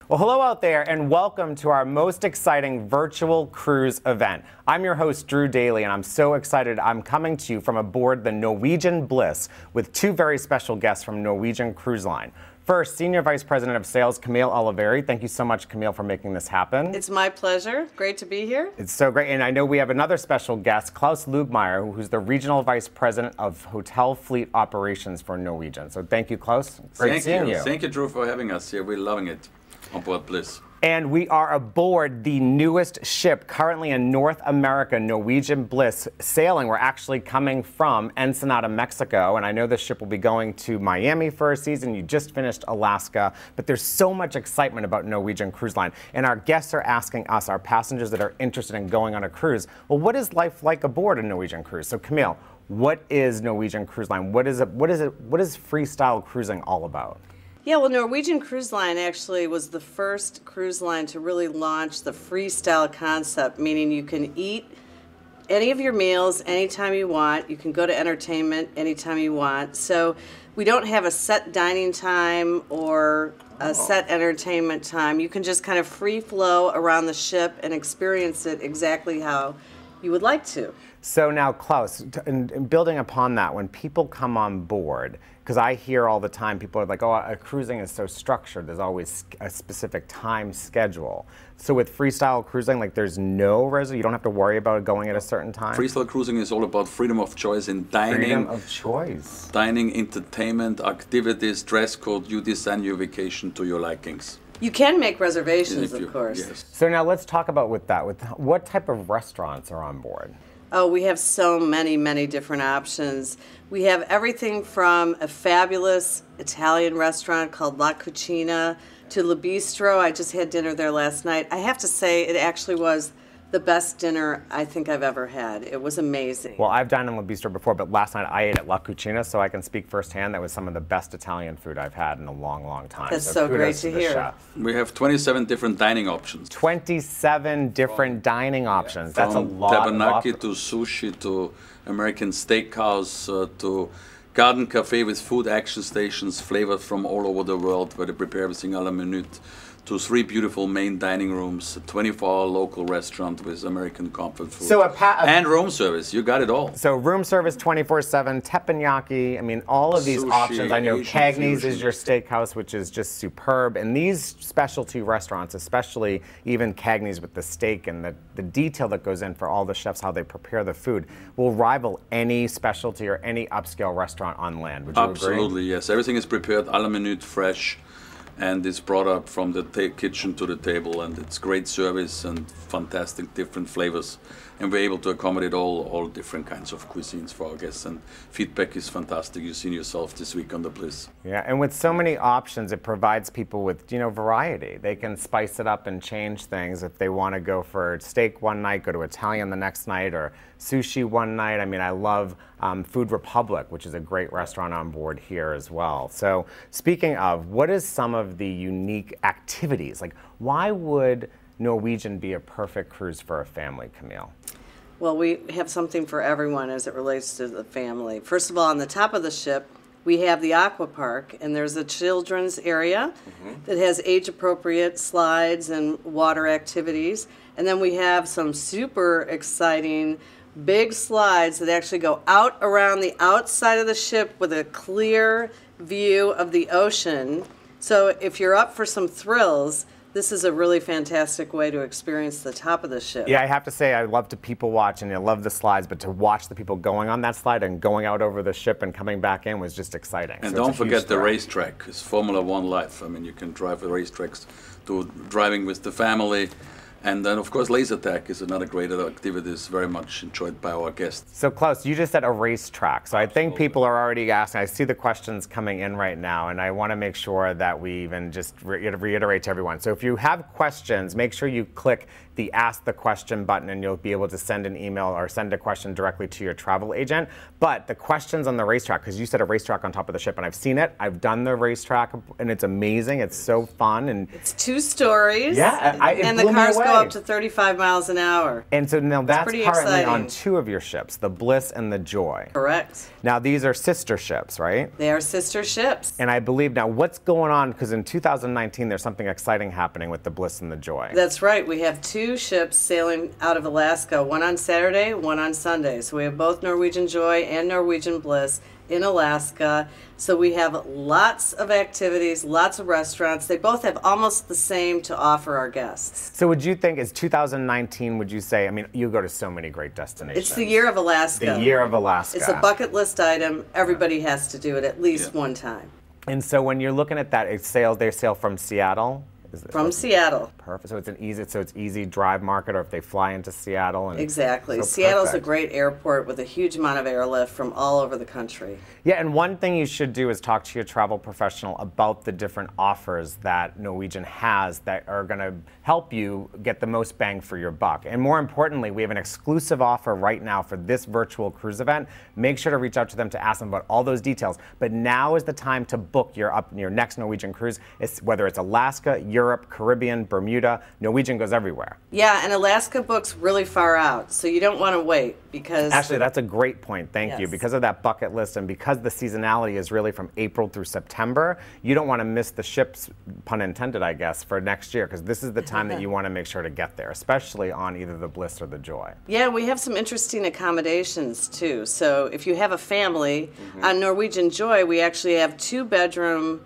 Well, hello out there, and welcome to our most exciting virtual cruise event. I'm your host, Drew Daly, and I'm so excited. I'm coming to you from aboard the Norwegian Bliss with two very special guests from Norwegian Cruise Line. First, Senior Vice President of Sales, Camille Oliveri. Thank you so much, Camille, for making this happen. It's my pleasure. Great to be here. It's so great. And I know we have another special guest, Klaus Lugmeyer, who's the Regional Vice President of Hotel Fleet Operations for Norwegian. So thank you, Klaus. Great seeing you. Thank you, Drew, for having us here. We're loving it on board Bliss. And we are aboard the newest ship currently in North America, Norwegian Bliss, sailing. We're actually coming from Ensenada, Mexico, and I know this ship will be going to Miami for a season. You just finished Alaska, but there's so much excitement about Norwegian Cruise Line. And our guests are asking us, our passengers that are interested in going on a cruise, well, what is life like aboard a Norwegian cruise? So Camille, what is Norwegian Cruise Line? What is freestyle cruising all about? Yeah, well, Norwegian Cruise Line actually was the first cruise line to really launch the freestyle concept, meaning you can eat any of your meals anytime you want. You can go to entertainment anytime you want. So we don't have a set dining time or a set entertainment time. You can just kind of free flow around the ship and experience it exactly how you would like to. So now, Klaus, and building upon that, when people come on board, because I hear all the time, people are like, oh, cruising is so structured. There's always a specific time schedule. So with freestyle cruising, like there's no you don't have to worry about going at a certain time? Freestyle cruising is all about freedom of choice in dining. Freedom of choice. Dining, entertainment, activities, dress code. You design your vacation to your likings. You can make reservations, of course. Yes. So now let's talk about with what type of restaurants are on board? Oh, we have so many different options. We have everything from a fabulous Italian restaurant called La Cucina to Le Bistro. I just had dinner there last night. I have to say it actually was the best dinner I think I've ever had. It was amazing. Well, I've dined in Le Bistro before, but last night I ate at La Cucina, so I can speak firsthand. That was some of the best Italian food I've had in a long time. That's so great to hear. Chef. We have 27 different dining options. 27 different dining options. That's a lot. Tabanaki to sushi to American steakhouse to garden cafe with food action stations flavored from all over the world where they prepare everything à la minute, to 3 beautiful main dining rooms, a 24-hour local restaurant with American comfort food, so and room service. You got it all. So room service 24/7, teppanyaki, I mean, all of these Sushi, options. I know Asian Cagney's fusion. is your steakhouse, which is just superb. And these specialty restaurants, especially even Cagney's with the steak and the detail that goes in for all the chefs, how they prepare the food, will rival any specialty or any upscale restaurant on land. Would you agree? Absolutely, yes. Everything is prepared à la minute, fresh, and it's brought up from the kitchen to the table, and it's great service and fantastic different flavors. And we're able to accommodate all different kinds of cuisines for our guests, and feedback is fantastic. You've seen yourself this week on the Bliss. Yeah, and with so many options, it provides people with, variety. They can spice it up and change things if they want to go for steak one night, go to Italian the next night, or sushi one night. I mean, I love Food Republic, which is a great restaurant on board here as well. So speaking of, what is some of the unique activities? Like, why would Norwegian be a perfect cruise for a family, Camille? Well, we have something for everyone as it relates to the family. First of all, on the top of the ship, we have the aqua park, and there's a children's area that has age-appropriate slides and water activities. And then we have some super exciting big slides that actually go out around the outside of the ship with a clear view of the ocean. So if you're up for some thrills, this is a really fantastic way to experience the top of the ship. Yeah, I have to say, I love to people watch, and I love the slides, but to watch the people going on that slide and going out over the ship and coming back in was just exciting. And so don't forget the racetrack. It's Formula One life. I mean, you can drive the racetracks to driving with the family. And then, of course, laser tag is another great activity. It's very much enjoyed by our guests. So, Klaus, you just said a racetrack. So I think people are already asking. I see the questions coming in right now, and I want to make sure that we even just reiterate to everyone. So if you have questions, make sure you click the Ask the Question button, and you'll be able to send an email or send a question directly to your travel agent. But the questions on the racetrack, because you said a racetrack on top of the ship, and I've seen it. I've done the racetrack, and it's amazing. It's so fun. And it's 2 stories. Yeah, and the cars go up to 35 miles an hour. And so now that's pretty currently on exciting. 2 of your ships, the Bliss and the Joy. Correct. Now these are sister ships, right? They are sister ships. And I believe now what's going on, because in 2019 there's something exciting happening with the Bliss and the Joy. That's right. We have 2 ships sailing out of Alaska, one on Saturday, one on Sunday. So we have both Norwegian Joy and Norwegian Bliss in Alaska. So we have lots of activities, lots of restaurants. They both have almost the same to offer our guests. So would you think, is 2019, would you say, I mean, you go to so many great destinations. It's the year of Alaska. The year of Alaska. It's a bucket list item. Everybody has to do it at least one time. And so when you're looking at that, they sail from Seattle? From Seattle. Perfect. So it's easy drive market, or if they fly into Seattle. And Exactly. so Seattle's perfect. a great airport with a huge amount of airlift from all over the country. Yeah, and one thing you should do is talk to your travel professional about the different offers that Norwegian has that are going to help you get the most bang for your buck. And more importantly, we have an exclusive offer right now for this virtual cruise event. Make sure to reach out to them to ask them about all those details. But now is the time to book your next Norwegian cruise, whether it's Alaska, Europe, Caribbean, Bermuda. Norwegian goes everywhere. Yeah, and Alaska books really far out, so you don't want to wait because... Actually, that's a great point. Thank you. Yes. Because of that bucket list and because the seasonality is really from April through September, you don't want to miss the ships, pun intended, I guess, for next year, because this is the time that you want to make sure to get there, especially on either the Bliss or the Joy. Yeah, we have some interesting accommodations too. So if you have a family, on Norwegian Joy, we actually have 2-bedroom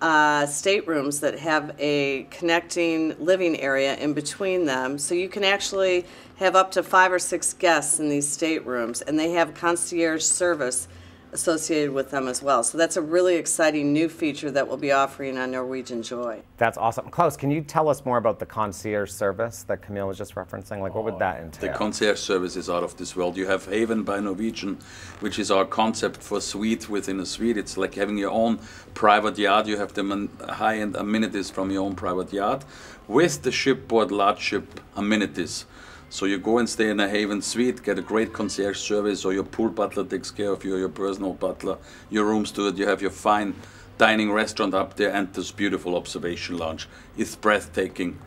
staterooms that have a connecting living area in between them. So you can actually have up to 5 or 6 guests in these staterooms, and they have concierge service associated with them as well. So that's a really exciting new feature that we'll be offering on Norwegian Joy. That's awesome. Klaus, can you tell us more about the concierge service that Camille was just referencing? Like, what would that entail? The concierge service is out of this world. You have Haven by Norwegian, which is our concept for suite within a suite. It's like having your own private yacht. You have the high-end amenities from your own private yacht with the shipboard large ship amenities. So you go and stay in a Haven suite, get a great concierge service, or your pool butler takes care of you, or your personal butler, your room steward. You have your fine dining restaurant up there, and this beautiful observation lounge. It's breathtaking.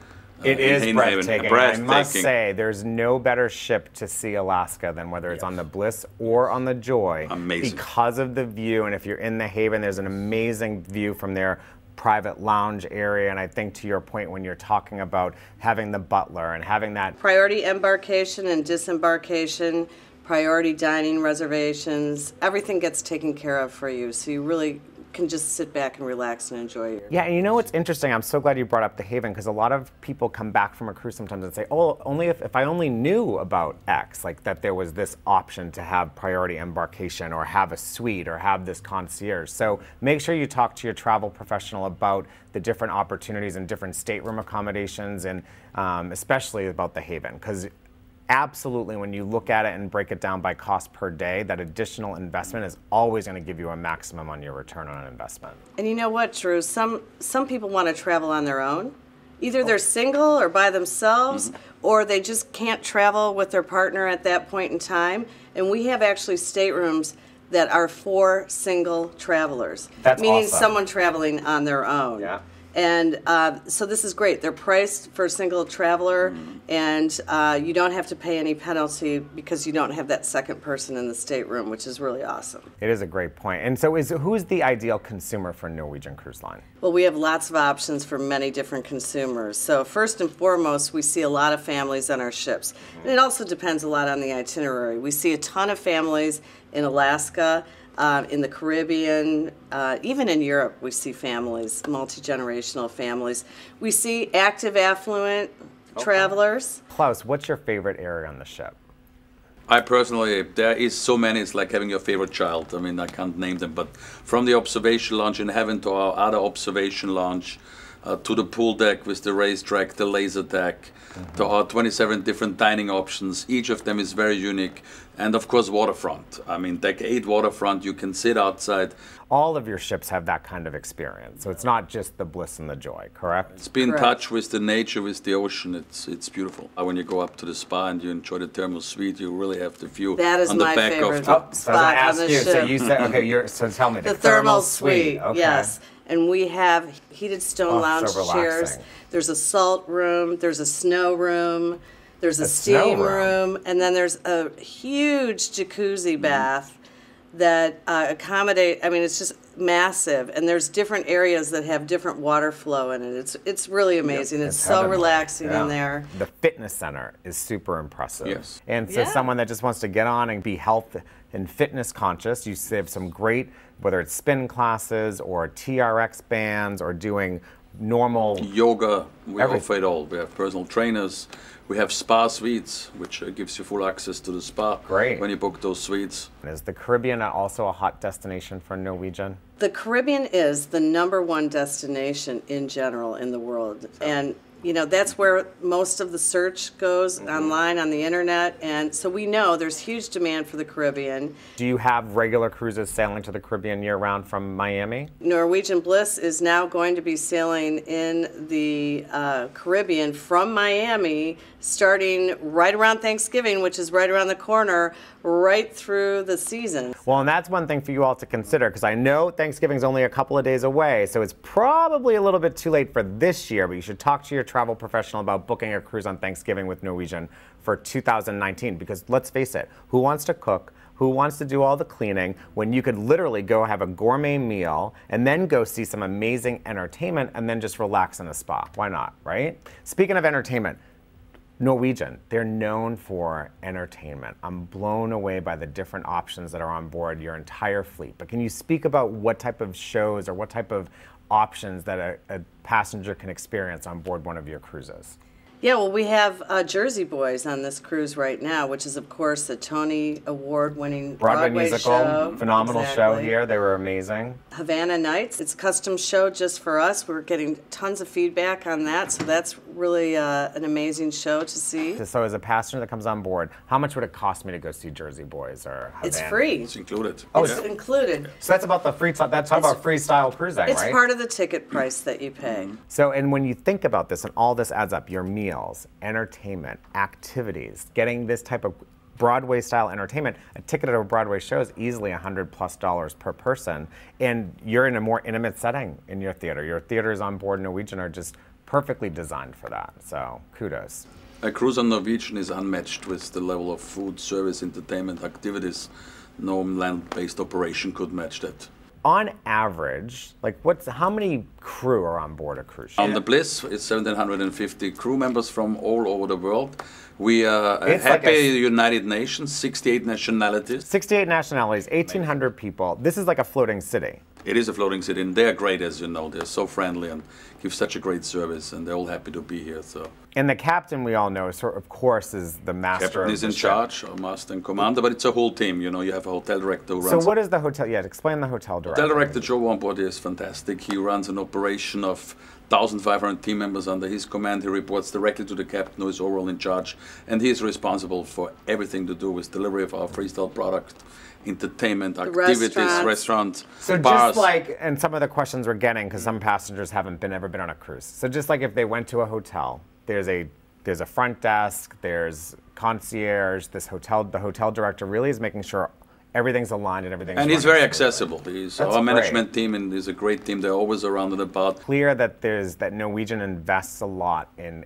It is in breathtaking. Haven. I must say, there's no better ship to see Alaska than whether it's on the Bliss or on the Joy. Amazing. Because of the view, and if you're in the Haven, there's an amazing view from their private lounge area. And I think to your point, when you're talking about having the butler and having that Priority embarkation and disembarkation, priority dining reservations, everything gets taken care of for you. So you really can just sit back and relax and enjoy your... Yeah, and you know what's interesting? I'm so glad you brought up the Haven, because a lot of people come back from a cruise sometimes and say, oh, only if I only knew about X, like that there was this option to have priority embarkation or have a suite or have this concierge. So make sure you talk to your travel professional about the different opportunities and different stateroom accommodations, and especially about the Haven, because absolutely, when you look at it and break it down by cost per day, that additional investment is always going to give you a maximum on your return on investment. And you know what, Drew? Some people want to travel on their own. Either they're single or by themselves, or they just can't travel with their partner at that point in time. And we have actually staterooms that are for single travelers. That's meaning awesome. someone traveling on their own. Yeah. And so this is great. They're priced for a single traveler, and you don't have to pay any penalty because you don't have that second person in the stateroom, which is really awesome. It is a great point. And so who is the ideal consumer for Norwegian Cruise Line? Well, we have lots of options for many different consumers. So first and foremost, we see a lot of families on our ships. And it also depends a lot on the itinerary. We see a ton of families in Alaska, in the Caribbean, even in Europe, we see families, multi-generational families. We see active, affluent travelers. Klaus, what's your favorite area on the ship? I personally, there is so many, it's like having your favorite child. I mean, I can't name them, but from the observation lounge in Heaven to our other observation lounge, to the pool deck with the racetrack, the laser deck, to our 27 different dining options. Each of them is very unique. And of course, waterfront. I mean, deck 8 waterfront, you can sit outside. all of your ships have that kind of experience. So it's not just the Bliss and the Joy, correct? It's be in Correct. touch with the nature, with the ocean. It's beautiful. When you go up to the spa and you enjoy the thermal suite, you really have the view That is on the my back favorite. of the. So I was gonna ask on the you, so ship. you said, okay, so tell me, The thermal suite, okay. yes. And we have heated stone Oh, lounge so chairs. relaxing. There's a salt room. There's a snow room. There's a snow steam room. room. And then there's a huge jacuzzi bath that accommodate. I mean, it's just massive. And there's different areas that have different water flow in it. It's really amazing. It's so heavenly. relaxing Yeah. in there. The fitness center is super impressive. Yes. And so Yeah. someone that just wants to get on and be health and fitness conscious, you have some great, whether it's spin classes or TRX bands or doing normal. Yoga, we Everything. offer it all. We have personal trainers. We have spa suites, which gives you full access to the spa Great. when you book those suites. Is the Caribbean also a hot destination for Norwegian? The Caribbean is the #1 destination in general in the world. And, you know, that's where most of the search goes online on the internet. And so we know there's huge demand for the Caribbean. Do you have regular cruises sailing to the Caribbean year-round from Miami? Norwegian Bliss is now going to be sailing in the Caribbean from Miami starting right around Thanksgiving, which is right around the corner, right through the season. Well, and that's one thing for you all to consider, because I know Thanksgiving's only a couple of days away, so it's probably a little bit too late for this year, but you should talk to your travel professional about booking a cruise on Thanksgiving with Norwegian for 2019, because let's face it, who wants to cook? Who wants to do all the cleaning when you could literally go have a gourmet meal and then go see some amazing entertainment and then just relax in a spa? Why not, right? Speaking of entertainment, Norwegian, they're known for entertainment. I'm blown away by the different options that are on board your entire fleet. But can you speak about what type of shows or what type of options that a passenger can experience on board one of your cruises? Yeah, well, we have Jersey Boys on this cruise right now, which is, of course, the Tony Award-winning Broadway Broadway musical, show. phenomenal show Exactly. here. They were amazing. Havana Nights. It's a custom show just for us. We're getting tons of feedback on that, so that's really an amazing show to see. So as a passenger that comes on board, how much would it cost me to go see Jersey Boys or Havana? It's free. It's included. It's included. So that's about the that's about freestyle cruising, It's right? part of the ticket price that you pay. So, and when you think about this and all this adds up, your meals, entertainment, activities, getting this type of Broadway style entertainment, a ticket at a Broadway show is easily $100+ per person. And you're in a more intimate setting in your theater. Your theaters on board Norwegian are just perfectly designed for that. So kudos. A cruise on Norwegian is unmatched with the level of food, service, entertainment, activities. No land-based operation could match that. On average, like how many crew are on board a cruise ship? On the Bliss, it's 1,750 crew members from all over the world. We are a It's like happy a- United Nations, 68 nationalities. 68 nationalities, 1,800 people. This is like a floating city. It is a floating city, and they're great, as you know. They're so friendly and give such a great service, and they're all happy to be here. So, And the captain, we all know, of course, is the master captain of is the in ship. charge, or master and commander, but it's a whole team. You know, you have a hotel director who So runs. what is the hotel? Yeah, explain the hotel director. Hotel director Joe Wamporty is fantastic. He runs an operation of 1,500 team members under his command. He reports directly to the captain, who is overall in charge, and he is responsible for everything to do with delivery of our freestyle product, entertainment, activities, restaurants, So bars. just like, and some of the questions we're getting, because some passengers haven't ever been on a cruise. So just like if they went to a hotel, there's a front desk, there's concierge, the hotel director really is making sure everything's aligned and everything's And he's running very smoothly. accessible. He's That's our great. management team, and he's a great team. They're always around and about. Clear that that Norwegian invests a lot in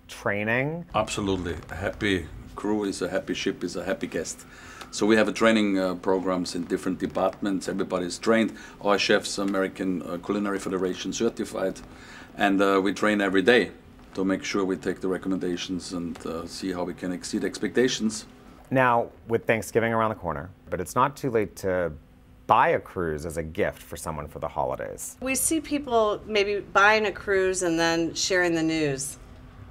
training. Absolutely. A happy crew is a happy ship, is a happy guest. So we have a training programs in different departments. Everybody's trained. Our chefs, American Culinary Federation certified. And we train every day to make sure we take the recommendations and see how we can exceed expectations. Now, with Thanksgiving around the corner, but it's not too late to buy a cruise as a gift for someone for the holidays. We see people maybe buying a cruise and then sharing the news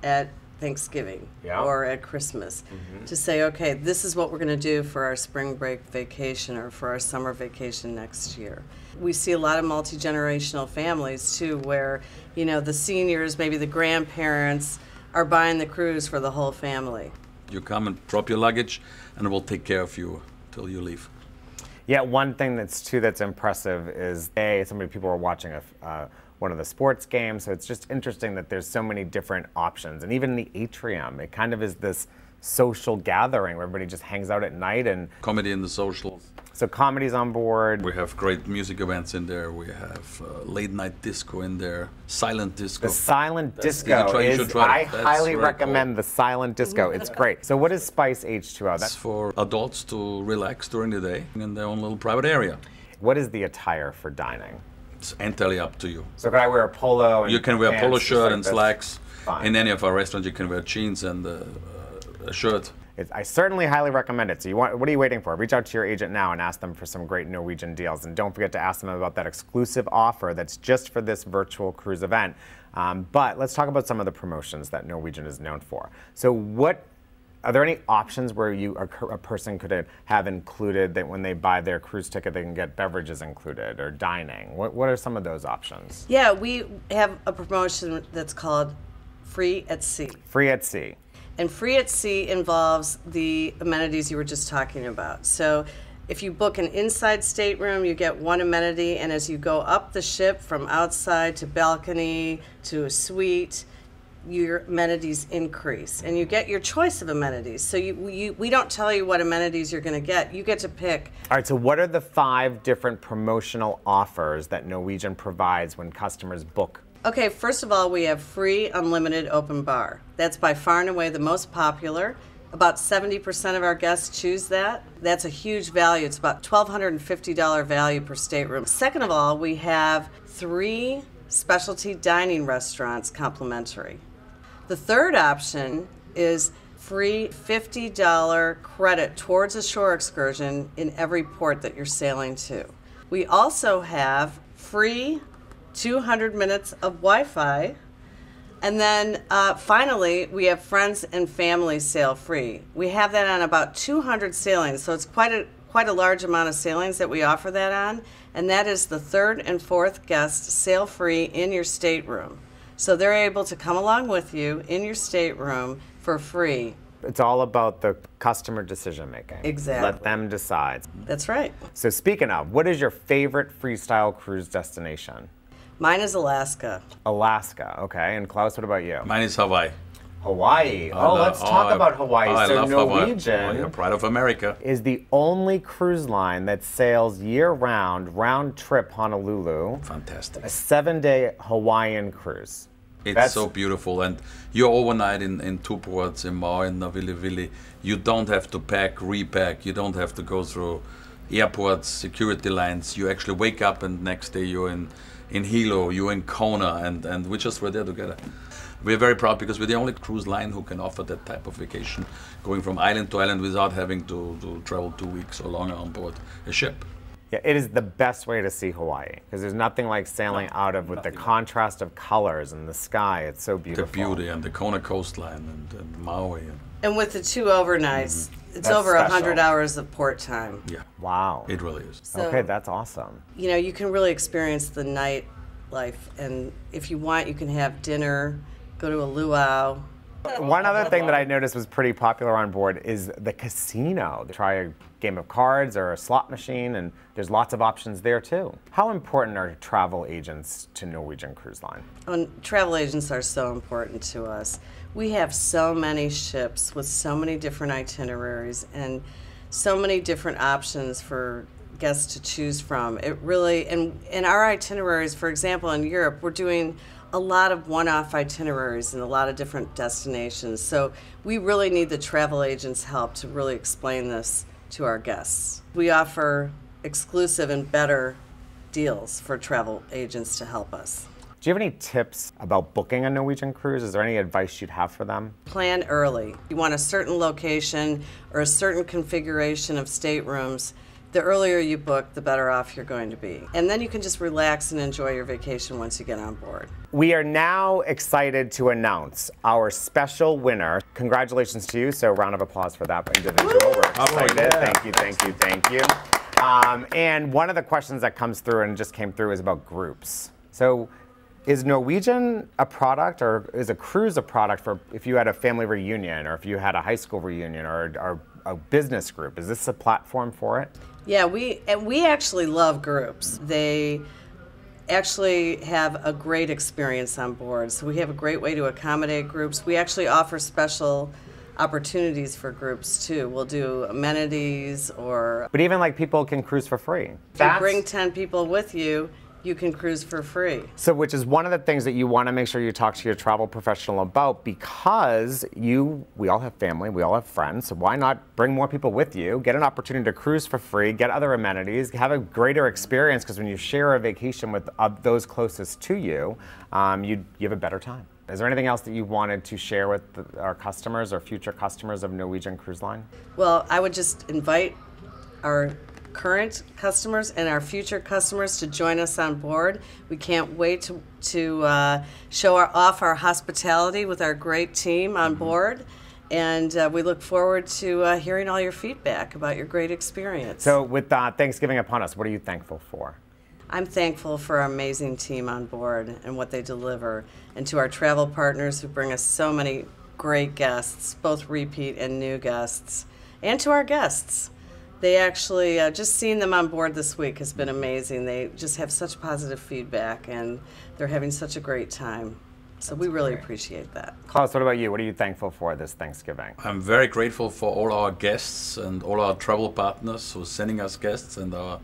at Thanksgiving Yeah. or at Christmas to say, okay, this is what we're going to do for our spring break vacation or for our summer vacation next year. We see a lot of multi-generational families too, where, you know, the seniors, maybe the grandparents are buying the cruise for the whole family. You come and drop your luggage, and we'll take care of you till you leave. Yeah, one thing that's impressive is so many people are watching one of the sports games, so it's just interesting that there's so many different options. And even in the atrium, it kind of is this social gathering where everybody just hangs out at night. And Comedy in the social. so comedy's on board. We have great music events in there. We have late night disco in there, silent disco. The silent disco you should try I it. That's highly very recommend cool. the silent disco. It's great. So what is Spice H2O? That's for adults to relax during the day in their own little private area. What is the attire for dining? It's entirely up to you. So can I wear a polo? And You can wear a pants polo just shirt like and this? slacks. Fine. In any of our restaurants, you can wear jeans and a shirt. I certainly highly recommend it. So what are you waiting for? Reach out to your agent now and ask them for some great Norwegian deals. And don't forget to ask them about that exclusive offer that's just for this virtual cruise event. But let's talk about some of the promotions that Norwegian is known for. So are there any options where a person could have included that when they buy their cruise ticket, they can get beverages included or dining? What are some of those options? Yeah, we have a promotion that's called Free at Sea. Free at sea. And Free at Sea involves the amenities you were just talking about. So if you book an inside stateroom, you get one amenity, and as you go up the ship from outside to balcony to a suite, your amenities increase, and you get your choice of amenities. So we don't tell you what amenities you're going to get. You get to pick. All right, so what are the 5 different promotional offers that Norwegian provides when customers book? Okay, first of all, we have free unlimited open bar. That's by far and away the most popular. About 70% of our guests choose that. That's a huge value. It's about $1,250 value per stateroom. Second of all, we have 3 specialty dining restaurants complimentary. The third option is free $50 credit towards a shore excursion in every port that you're sailing to. We also have free 200 minutes of Wi-Fi. And then finally, we have friends and family sail free. We have that on about 200 sailings, so it's quite a large amount of sailings that we offer that on. And that is the 3rd and 4th guest sail free in your stateroom. So they're able to come along with you in your stateroom for free. It's all about the customer decision making. Exactly. Let them decide. That's right. So speaking of, what is your favorite freestyle cruise destination? Mine is Alaska. Alaska, okay. And Klaus, what about you? Mine is Hawaii. Hawaii. Let's talk about Hawaii. I So love Hawaii. Norwegian Oh, yeah, pride of America. is the only cruise line that sails year-round, round-trip Honolulu, Fantastic. a 7-day Hawaiian cruise. It's so beautiful, and you're overnight in 2 ports, in Maui and Navilivili. You don't have to pack, repack. You don't have to go through airports, security lines. You actually wake up, and next day you're in Hilo, you're in Kona, and we just were there together. We're very proud because we're the only cruise line who can offer that type of vacation, going from island to island without having to travel 2 weeks or longer on board a ship. Yeah, it is the best way to see Hawaii because there's nothing like sailing out of with the contrast of colors and the sky. It's so beautiful. The beauty and the Kona coastline and Maui. And with the 2 overnights, it's That's over special. 100 hours of port time. Yeah, Wow. it really is. So, Okay, that's awesome. you know, you can really experience the nightlife. And if you want, you can have dinner, go to a luau. One other thing that I noticed was pretty popular on board is the casino. Try a game of cards or a slot machine, and there's lots of options there too. How important are travel agents to Norwegian Cruise Line? Travel agents are so important to us. We have so many ships with so many different itineraries and so many different options for guests to choose from. It really, and in our itineraries, for example, in Europe, we're doing a lot of one-off itineraries in a lot of different destinations. So we really need the travel agents' help to really explain this to our guests. We offer exclusive and better deals for travel agents to help us. Do you have any tips about booking a Norwegian cruise? Is there any advice you'd have for them? Plan early. You want a certain location or a certain configuration of staterooms. The earlier you book, the better off you're going to be. And then you can just relax and enjoy your vacation once you get on board. We are now excited to announce our special winner. Congratulations to you. So round of applause for that individual. We're excited. yeah. Thank you, thank you, thank you. And one of the questions that comes through and just came through is about groups. So is Norwegian a product, or is a cruise a product for if you had a family reunion or if you had a high school reunion or a business group. Is this a platform for it? Yeah, we actually love groups. They actually have a great experience on board. So we have a great way to accommodate groups. We actually offer special opportunities for groups too. We'll do amenities or... But even like people can cruise for free. If you bring 10 people with you, you can cruise for free. So which is one of the things that you want to make sure you talk to your travel professional about, because we all have family, we all have friends, so why not bring more people with you, get an opportunity to cruise for free, get other amenities, have a greater experience, because when you share a vacation with those closest to you, you have a better time. Is there anything else that you wanted to share with our customers or future customers of Norwegian Cruise Line? Well, I would just invite our current customers and our future customers to join us on board. We can't wait to show off our hospitality with our great team on board. And we look forward to hearing all your feedback about your great experience. So with Thanksgiving upon us, what are you thankful for? I'm thankful for our amazing team on board and what they deliver, and to our travel partners who bring us so many great guests, both repeat and new guests, and to our guests. They actually, just seeing them on board this week has been amazing. They just have such positive feedback, and they're having such a great time. So we really appreciate that. Klaus, what about you? What are you thankful for this Thanksgiving? I'm very grateful for all our guests and all our travel partners who are sending us guests, and our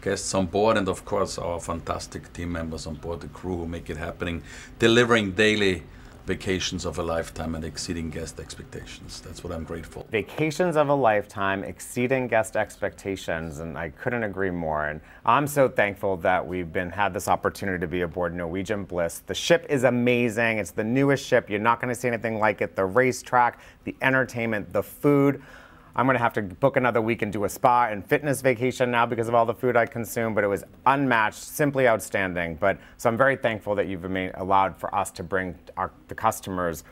guests on board, and of course our fantastic team members on board, the crew who make it happening, delivering daily vacations of a lifetime and exceeding guest expectations. That's what I'm grateful. Vacations of a lifetime, exceeding guest expectations, and I couldn't agree more. And I'm so thankful that we've had this opportunity to be aboard Norwegian Bliss. The ship is amazing. It's the newest ship. You're not going to see anything like it. The racetrack, the entertainment, the food. I'm going to have to book another week and do a spa and fitness vacation now because of all the food I consume, but it was unmatched, simply outstanding. So I'm very thankful that you've allowed for us to bring the customers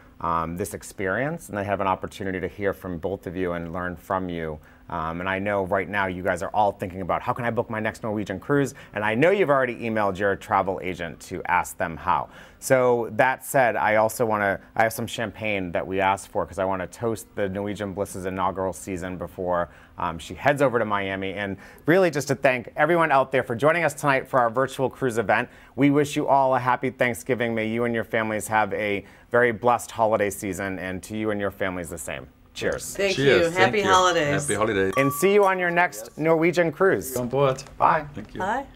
this experience, and they have an opportunity to hear from both of you and learn from you. And I know right now you guys are all thinking about, how can I book my next Norwegian cruise? And I know you've already emailed your travel agent to ask them how. So that said, I have some champagne that we asked for because I want to toast the Norwegian Bliss's inaugural season before she heads over to Miami. And really just to thank everyone out there for joining us tonight for our virtual cruise event. We wish you all a happy Thanksgiving. May you and your families have a very blessed holiday season, and to you and your families the same. Cheers. Thank Cheers. you. Happy holidays. Happy holidays. And see you on your next Norwegian cruise. On board. Bye. Thank you. Bye.